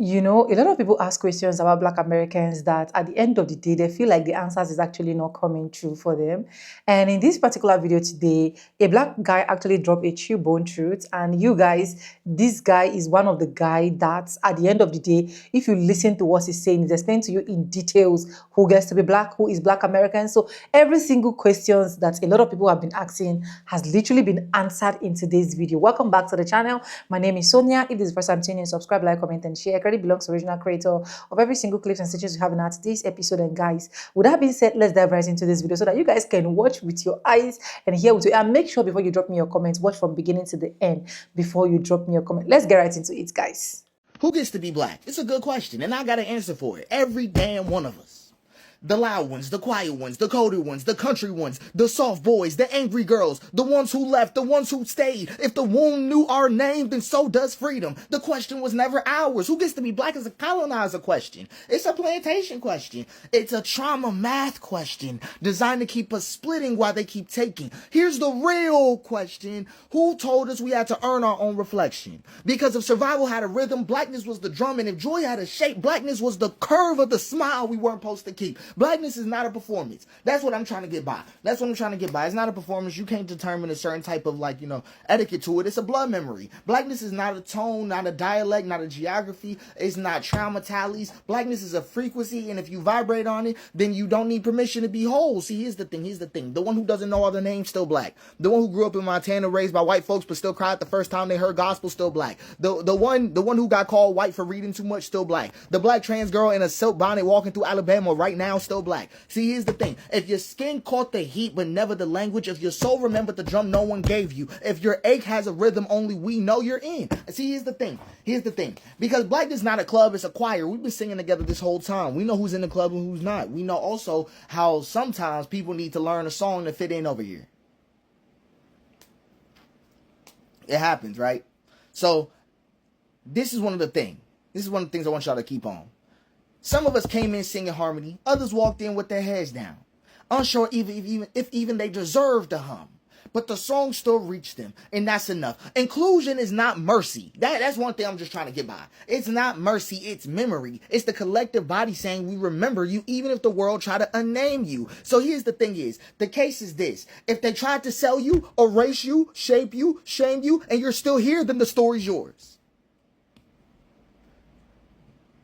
You know, a lot of people ask questions about Black Americans that at the end of the day, they feel like the answers is actually not coming true for them. And in this particular video today, a Black guy actually dropped a true bone truth. And you guys, this guy is one of the guy that at the end of the day, if you listen to what he's saying, he's explaining to you in details who gets to be Black, who is Black American. So every single questions that a lot of people have been asking has literally been answered in today's video. Welcome back to the channel. My name is Sonia. If this is the first time tuning in, subscribe, like, comment, and share. Credit belongs to original creator of every single clips and stitches we have in our today's episode. And guys, with that being said, let's dive right into this video so that you guys can watch with your eyes and hear with you. And make sure before you drop me your comments, watch from beginning to the end before you drop me your comment. Let's get right into it, guys. Who gets to be Black? It's a good question, and I got an answer for it. Every damn one of us. The loud ones, the quiet ones, the colder ones, the country ones, the soft boys, the angry girls, the ones who left, the ones who stayed. If the womb knew our name, then so does freedom. The question was never ours. Who gets to be Black is a colonizer question. It's a plantation question. It's a trauma math question designed to keep us splitting while they keep taking. Here's the real question. Who told us we had to earn our own reflection? Because if survival had a rhythm, Blackness was the drum, and if joy had a shape, Blackness was the curve of the smile we weren't supposed to keep. Blackness is not a performance. That's what I'm trying to get by. That's what I'm trying to get by. It's not a performance. You can't determine a certain type of etiquette to it. It's a blood memory. Blackness is not a tone, not a dialect, not a geography. It's not trauma tallies. Blackness is a frequency, and if you vibrate on it, then you don't need permission to be whole. See, here's the thing. The one who doesn't know all the names, still Black. The one who grew up in Montana, raised by white folks, but still cried the first time they heard gospel, still Black. The one who got called white for reading too much, still Black. The Black trans girl in a silk bonnet walking through Alabama right now, still Black. See, here's the thing. If your skin caught the heat but never the language, if your soul remembered the drum no one gave you, if your ache has a rhythm only we know you're in. See, here's the thing. Because Black is not a club, it's a choir. We've been singing together this whole time. We know who's in the club and who's not. We know also how sometimes people need to learn a song to fit in over here. It happens, right? So, this is one of the things. This is one of the things I want y'all to keep on. Some of us came in singing harmony. Others walked in with their heads down, unsure if even they deserved to hum. But the song still reached them, and that's enough. Inclusion is not mercy. That's one thing I'm just trying to get by. It's not mercy, it's memory. It's the collective body saying we remember you even if the world tried to unname you. So here's the thing is, the case is this. If they tried to sell you, erase you, shape you, shame you, and you're still here, then the story's yours.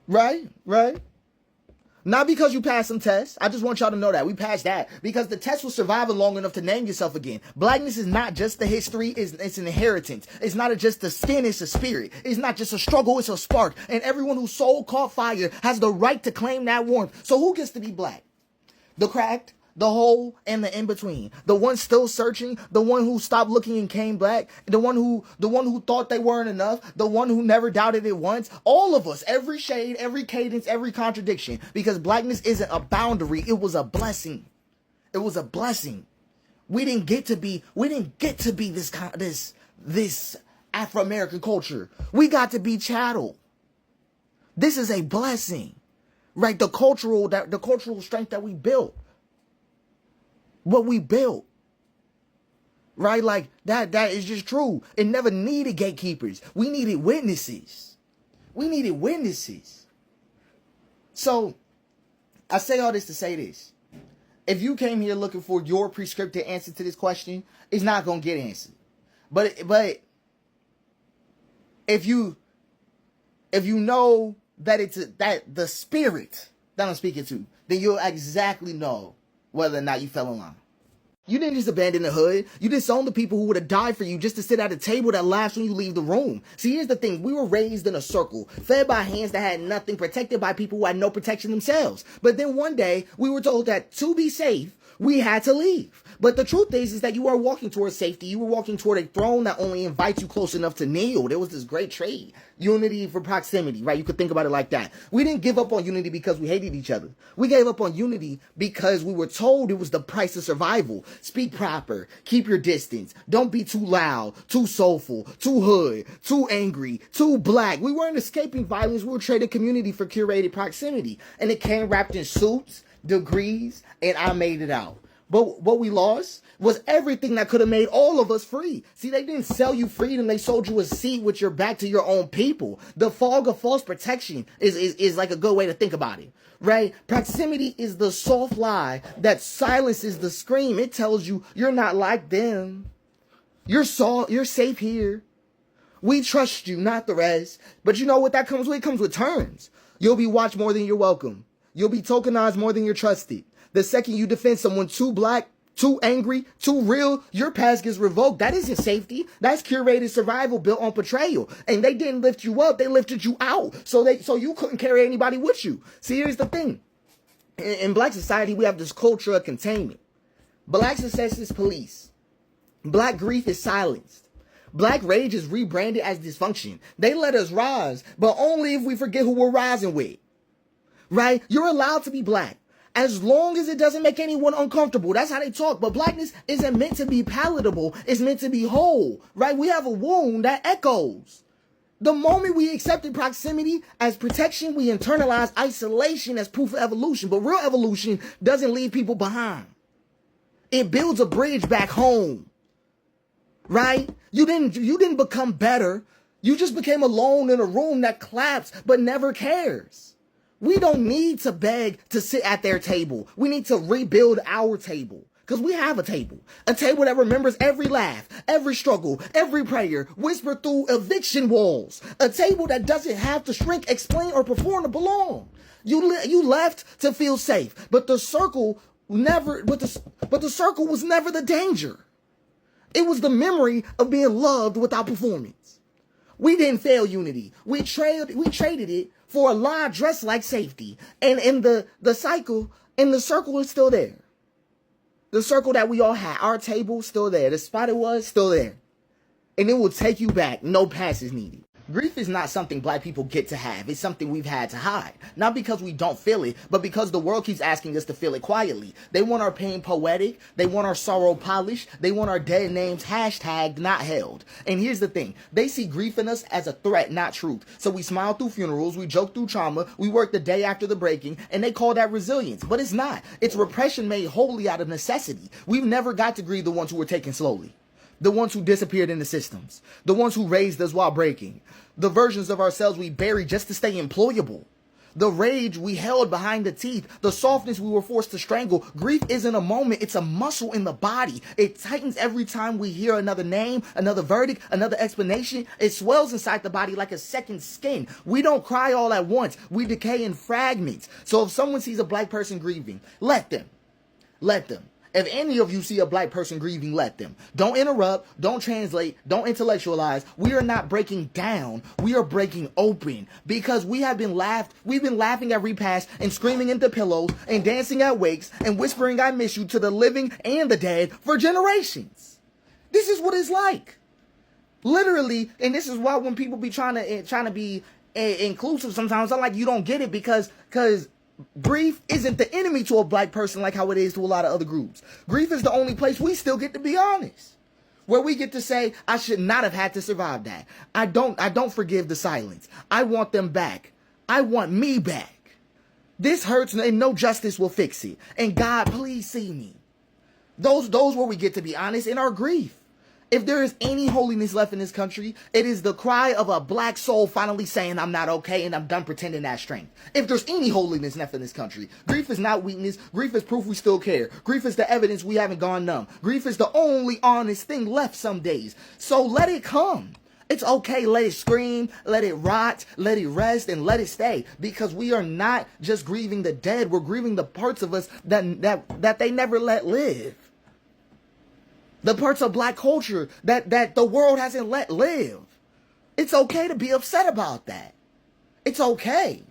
Right? Not because you passed some tests. I just want y'all to know that. We passed that. Because the test was surviving long enough to name yourself again. Blackness is not just the history, it's an inheritance. It's not just a skin, it's a spirit. It's not just a struggle, it's a spark. And everyone whose soul caught fire has the right to claim that warmth. So who gets to be Black? The cracked, the whole, and the in-between. The one still searching, the one who stopped looking and came Black, the one who thought they weren't enough, the one who never doubted it once. All of us, every shade, every cadence, every contradiction. Because Blackness isn't a boundary, it was a blessing. It was a blessing. We didn't get to be this Afro-American culture. We got to be chattel. This is a blessing. Right? The cultural strength that we built. What we built, right? Like that is just true. It never needed gatekeepers. We needed witnesses. So I say all this to say this. If you came here looking for your prescriptive answer to this question, it's not going to get answered. But if you know that that the spirit that I'm speaking to, then you'll exactly know whether or not you fell in line. You didn't just abandon the hood. You disowned the people who would have died for you just to sit at a table that laughs when you leave the room. See, here's the thing. We were raised in a circle, fed by hands that had nothing, protected by people who had no protection themselves. But then one day, we were told that to be safe, we had to leave. But the truth is that you weren't walking towards safety. You were walking toward a throne that only invites you close enough to kneel. There was this great trade. Unity for proximity, right? You could think about it like that. We didn't give up on unity because we hated each other. We gave up on unity because we were told it was the price of survival. Speak proper. Keep your distance. Don't be too loud, too soulful, too hood, too angry, too Black. We weren't escaping violence. We were trading community for curated proximity. And it came wrapped in suits, degrees, and I made it out. But what we lost was everything that could have made all of us free. See, they didn't sell you freedom. They sold you a seat with your back to your own people. The fog of false protection is like a good way to think about it, right? Proximity is the soft lie that silences the scream. It tells you you're not like them. You're safe here. We trust you, not the rest. But you know what that comes with? It comes with terms. You'll be watched more than you're welcome. You'll be tokenized more than you're trusted. The second you defend someone too black, too angry, too real, your pass gets revoked. That isn't safety. That's curated survival built on betrayal. And they didn't lift you up. They lifted you out. So you couldn't carry anybody with you. See, here's the thing. In black society, we have this culture of containment. Black success is police. Black grief is silenced. Black rage is rebranded as dysfunction. They let us rise, but only if we forget who we're rising with. Right? You're allowed to be black, as long as it doesn't make anyone uncomfortable. That's how they talk. But blackness isn't meant to be palatable. It's meant to be whole. Right? We have a wound that echoes. The moment we accepted proximity as protection, we internalize isolation as proof of evolution. But real evolution doesn't leave people behind. It builds a bridge back home. Right? You didn't become better. You just became alone in a room that claps but never cares. We don't need to beg to sit at their table. We need to rebuild our table. Because we have a table. A table that remembers every laugh, every struggle, every prayer, whispered through eviction walls. A table that doesn't have to shrink, explain, or perform to belong. You left to feel safe, but the circle the circle was never the danger. It was the memory of being loved without performance. We didn't fail unity. We traded it for a lie dressed like safety. And in the circle is still there. The circle that we all had, our table still there. The spot it was still there. And it will take you back. No passes needed. Grief is not something black people get to have. It's something we've had to hide. Not because we don't feel it, but because the world keeps asking us to feel it quietly. They want our pain poetic. They want our sorrow polished. They want our dead names hashtagged, not held. And here's the thing. They see grief in us as a threat, not truth. So we smile through funerals. We joke through trauma. We work the day after the breaking. And they call that resilience. But it's not. It's repression made wholly out of necessity. We've never got to grieve the ones who were taken slowly. The ones who disappeared in the systems. The ones who raised us while breaking. The versions of ourselves we buried just to stay employable. The rage we held behind the teeth. The softness we were forced to strangle. Grief isn't a moment. It's a muscle in the body. It tightens every time we hear another name, another verdict, another explanation. It swells inside the body like a second skin. We don't cry all at once. We decay in fragments. So if someone sees a black person grieving, let them. Let them. If any of you see a black person grieving, let them. Don't interrupt. Don't translate. Don't intellectualize. We are not breaking down. We are breaking open because we've been laughing at repasts and screaming into pillows and dancing at wakes and whispering I miss you to the living and the dead for generations. This is what it's like. Literally, and this is why when people be trying to be inclusive sometimes, I'm like, you don't get it because grief isn't the enemy to a black person like how it is to a lot of other groups. Grief is the only place we still get to be honest. Where we get to say, I should not have had to survive that. I don't forgive the silence. I want them back. I want me back. This hurts and no justice will fix it. And God, please see me. Those where we get to be honest in our grief. If there is any holiness left in this country, it is the cry of a black soul finally saying I'm not okay and I'm done pretending that strength. If there's any holiness left in this country, grief is not weakness. Grief is proof we still care. Grief is the evidence we haven't gone numb. Grief is the only honest thing left some days. So let it come. It's okay. Let it scream, let it rot, let it rest, and let it stay. Because we are not just grieving the dead. We're grieving the parts of us that they never let live. The parts of black culture that the world hasn't let live. It's okay to be upset about that. It's okay.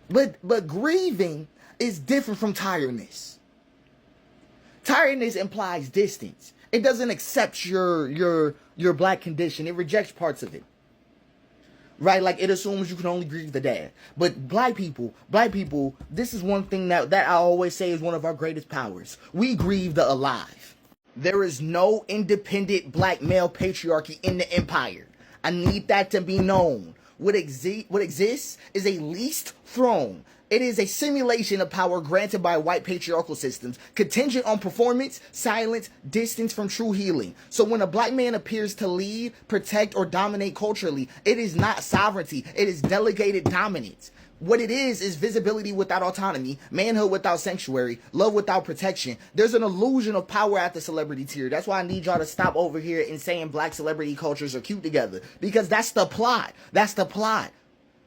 But grieving is different from tiredness. Tiredness implies distance. It doesn't accept your black condition. It rejects parts of it. Right? Like it assumes you can only grieve the dead. But black people, this is one thing that I always say is one of our greatest powers. We grieve the alive. There is no independent black male patriarchy in the empire. I need that to be known. What exists is a leased throne. It is a simulation of power granted by white patriarchal systems, contingent on performance, silence, distance from true healing. So when a black man appears to lead, protect, or dominate culturally, it is not sovereignty, it is delegated dominance. What it is visibility without autonomy, manhood without sanctuary, love without protection. There's an illusion of power at the celebrity tier. That's why I need y'all to stop over here and saying black celebrity cultures are cute together. Because that's the plot. That's the plot.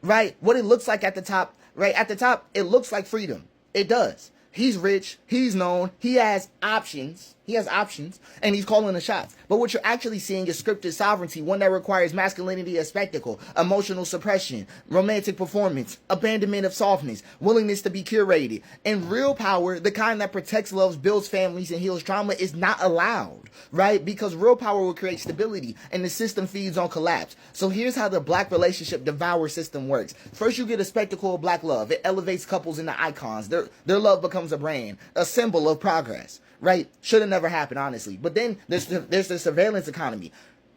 Right? What it looks like at the top, right? At the top, it looks like freedom. It does. He's rich, he's known, he has options, and he's calling the shots. But what you're actually seeing is scripted sovereignty, one that requires masculinity as spectacle, emotional suppression, romantic performance, abandonment of softness, willingness to be curated. And real power, the kind that protects, loves, builds families, and heals trauma, is not allowed, right? Because real power will create stability, and the system feeds on collapse. So here's how the black relationship devour system works. First, you get a spectacle of black love. It elevates couples into icons. Their love becomes a brand, a symbol of progress, right? Should have never happened, honestly. But then there's the surveillance economy.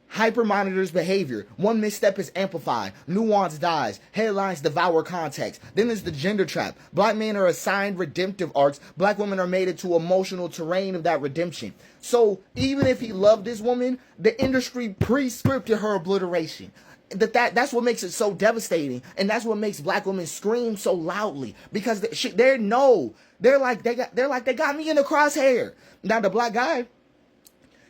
Hyper monitors behavior. One misstep is amplified. Nuance dies. Headlines devour context. Then there's the gender trap. Black men are assigned redemptive arcs. Black women are made into emotional terrain of that redemption. So even if he loved this woman, the industry pre-scripted her obliteration. That's what makes it so devastating, and that's what makes black women scream so loudly, because they got me in the crosshair. Now the black guy,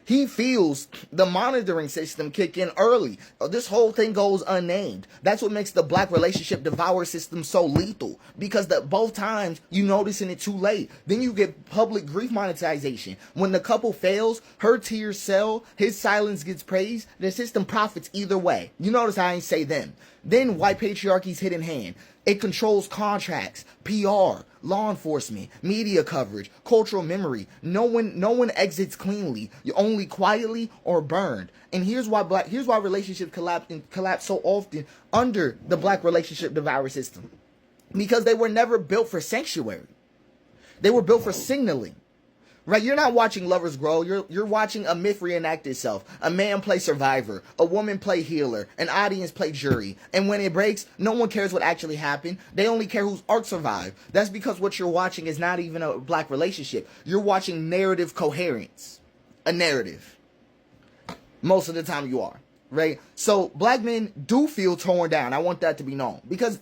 he feels the monitoring system kick in early. This whole thing goes unnamed. That's what makes the black relationship devour system so lethal, because both times you noticing it too late. Then you get public grief monetization. When the couple fails, her tears sell, his silence gets praised, the system profits either way. You notice I ain't say them. Then white patriarchy's hidden hand. It controls contracts, PR, law enforcement, media coverage, cultural memory. No one exits cleanly. You're only quietly or burned. And here's why relationships collapse so often under the black relationship devourer system. Because they were never built for sanctuary. They were built for signaling. Right, you're not watching lovers grow. You're watching a myth reenact itself. A man play survivor, a woman play healer, an audience play jury. And when it breaks, no one cares what actually happened. They only care whose arc survived. That's because what you're watching is not even a black relationship. You're watching narrative coherence, a narrative. Most of the time you are, right? So black men do feel torn down. I want that to be known, because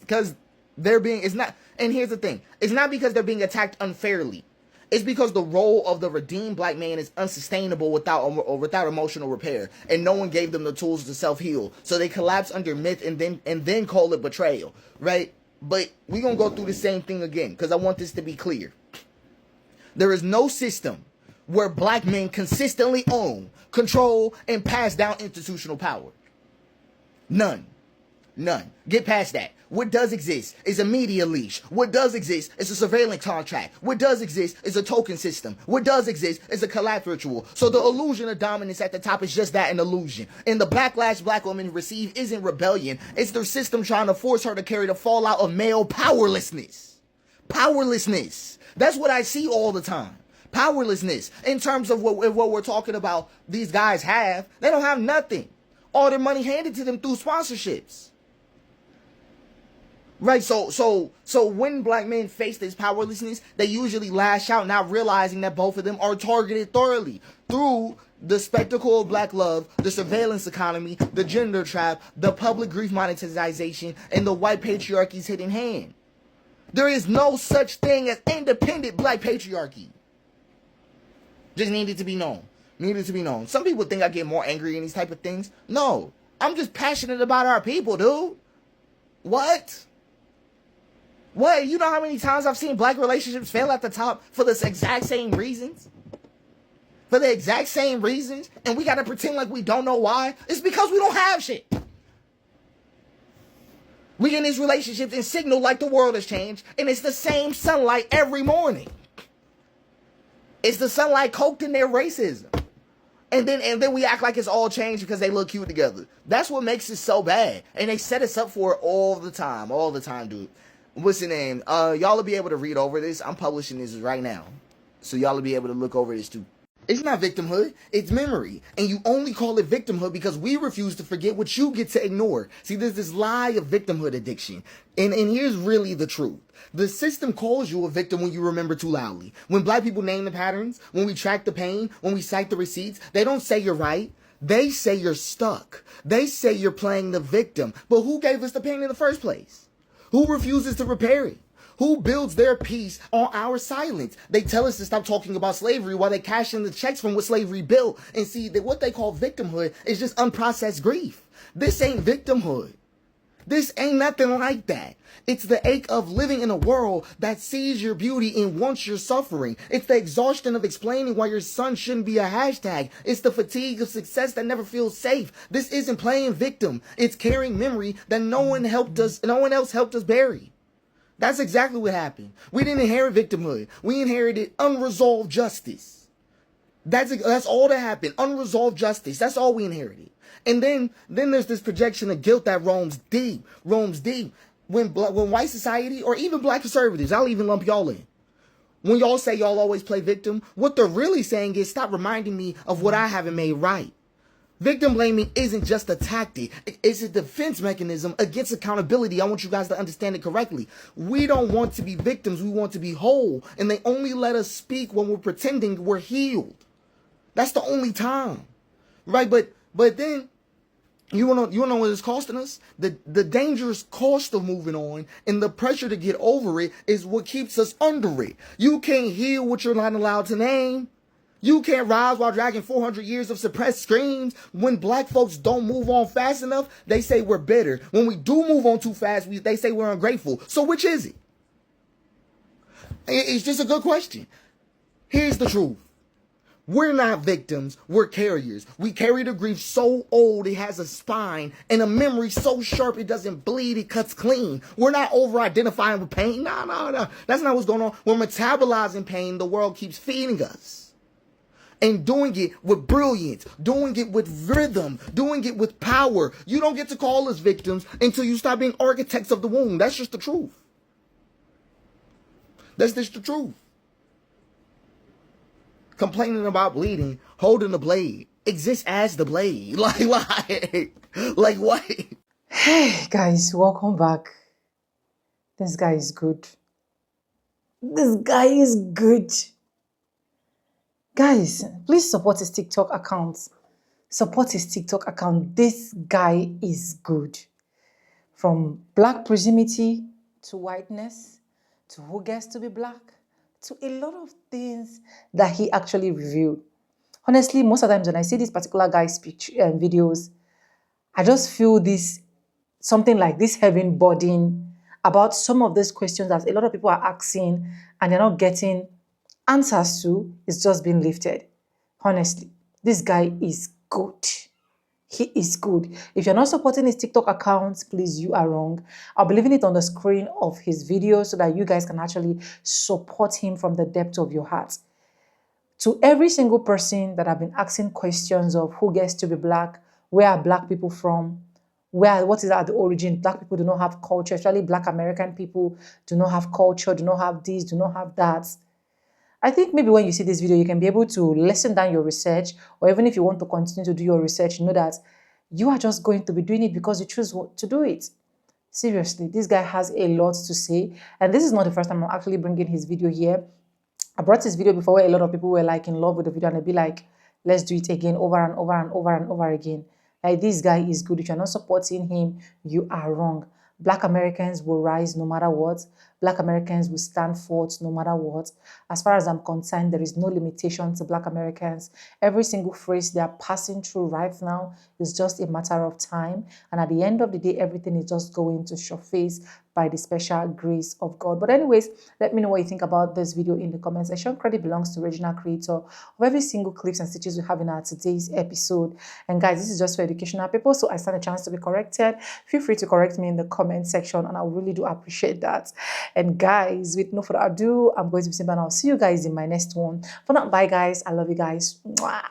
they're being. It's not. And here's the thing: it's not because they're being attacked unfairly. It's because the role of the redeemed black man is unsustainable without emotional repair, and no one gave them the tools to self-heal. So they collapse under myth and then call it betrayal, right? But we're going to go through the same thing again, because I want this to be clear. There is no system where black men consistently own, control, and pass down institutional power. None. Get past that. What does exist is a media leash. What does exist is a surveillance contract. What does exist is a token system. What does exist is a collapse ritual. So the illusion of dominance at the top is just that, an illusion. And the backlash black women receive isn't rebellion. It's their system trying to force her to carry the fallout of male powerlessness. Powerlessness. That's what I see all the time. Powerlessness. In terms of what we're talking about, these guys have. They don't have nothing. All their money handed to them through sponsorships. Right, so when black men face this powerlessness, they usually lash out, not realizing that both of them are targeted thoroughly through the spectacle of black love, the surveillance economy, the gender trap, the public grief monetization, and the white patriarchy's hidden hand. There is no such thing as independent black patriarchy. Just needed to be known. Some people think I get more angry in these type of things. No, I'm just passionate about our people, dude. What? You know how many times I've seen black relationships fail at the top for the exact same reasons? And we gotta pretend like we don't know why? It's because we don't have shit. We in these relationships and signal like the world has changed, and it's the same sunlight every morning. It's the sunlight coked in their racism. And then we act like it's all changed because they look cute together. That's what makes it so bad. And they set us up for it all the time, dude. What's the name? Y'all will be able to read over this. I'm publishing this right now. So y'all will be able to look over this too. It's not victimhood, it's memory. And you only call it victimhood because we refuse to forget what you get to ignore. See, there's this lie of victimhood addiction. And here's really the truth. The system calls you a victim when you remember too loudly. When black people name the patterns, when we track the pain, when we cite the receipts, they don't say you're right. They say you're stuck. They say you're playing the victim. But who gave us the pain in the first place? Who refuses to repair it? Who builds their peace on our silence? They tell us to stop talking about slavery while they cash in the checks from what slavery built and see that what they call victimhood is just unprocessed grief. This ain't victimhood. This ain't nothing like that. It's the ache of living in a world that sees your beauty and wants your suffering. It's the exhaustion of explaining why your son shouldn't be a hashtag. It's the fatigue of success that never feels safe. This isn't playing victim. It's carrying memory that no one else helped us bury. That's exactly what happened. We didn't inherit victimhood. We inherited unresolved justice. That's all that happened. Unresolved justice. That's all we inherited. And then there's this projection of guilt that roams deep. When white society, or even black conservatives, I'll even lump y'all in. When y'all say y'all always play victim, what they're really saying is stop reminding me of what I haven't made right. Victim blaming isn't just a tactic. It's a defense mechanism against accountability. I want you guys to understand it correctly. We don't want to be victims. We want to be whole. And they only let us speak when we're pretending we're healed. That's the only time. Right? But then you wanna know what it's costing us? The dangerous cost of moving on and the pressure to get over it is what keeps us under it. You can't heal what you're not allowed to name. You can't rise while dragging 400 years of suppressed screams. When black folks don't move on fast enough, they say we're bitter. When we do move on too fast, they say we're ungrateful. So which is it? It's just a good question. Here's the truth. We're not victims, we're carriers. We carry the grief so old it has a spine, and a memory so sharp it doesn't bleed, it cuts clean. We're not over-identifying with pain. No. That's not what's going on. We're metabolizing pain the world keeps feeding us. And doing it with brilliance, doing it with rhythm, doing it with power. You don't get to call us victims until you stop being architects of the wound. That's just the truth. That's just the truth. Complaining about bleeding, holding the blade, exists as the blade. Like what? Hey guys, welcome back. This guy is good. This guy is good. Guys, please support his TikTok account. Support his TikTok account. This guy is good. From black proximity to whiteness to who gets to be black to a lot of things that he actually revealed. Honestly, most of the times when I see this particular guy's speech and videos, I just feel something like this heavy burden about some of these questions that a lot of people are asking and they're not getting answers to. Is just being lifted. Honestly, this guy is good. He is good. If you're not supporting his TikTok account, please, you are wrong. I'll be leaving it on the screen of his video so that you guys can actually support him from the depth of your heart. To every single person that have been asking questions of who gets to be black, where are black people from, what is at the origin? Black people do not have culture, especially black American people do not have culture, do not have this, do not have that. I think maybe when you see this video, you can be able to lessen down your research, or even if you want to continue to do your research, know that you are just going to be doing it because you choose to do it. Seriously, this guy has a lot to say, and this is not the first time I'm actually bringing his video here. I brought this video before where a lot of people were like in love with the video and they'd be like, let's do it again over and over and over and over again. Like, this guy is good. If you're not supporting him, you are wrong. Black Americans will rise no matter what. Black Americans will stand forth no matter what. As far as I'm concerned, there is no limitation to Black Americans. Every single phrase they are passing through right now is just a matter of time. And at the end of the day, everything is just going to surface by the special grace of God. But anyways, let me know what you think about this video in the comment section. Credit belongs to the original creator of every single clips and stitches we have in our today's episode. And guys, this is just for educational purpose, so I stand a chance to be corrected. Feel free to correct me in the comment section, and I really do appreciate that. And guys, with no further ado, I'm going to be saying bye now. I'll see you guys in my next one. For now, bye guys. I love you guys. Mwah.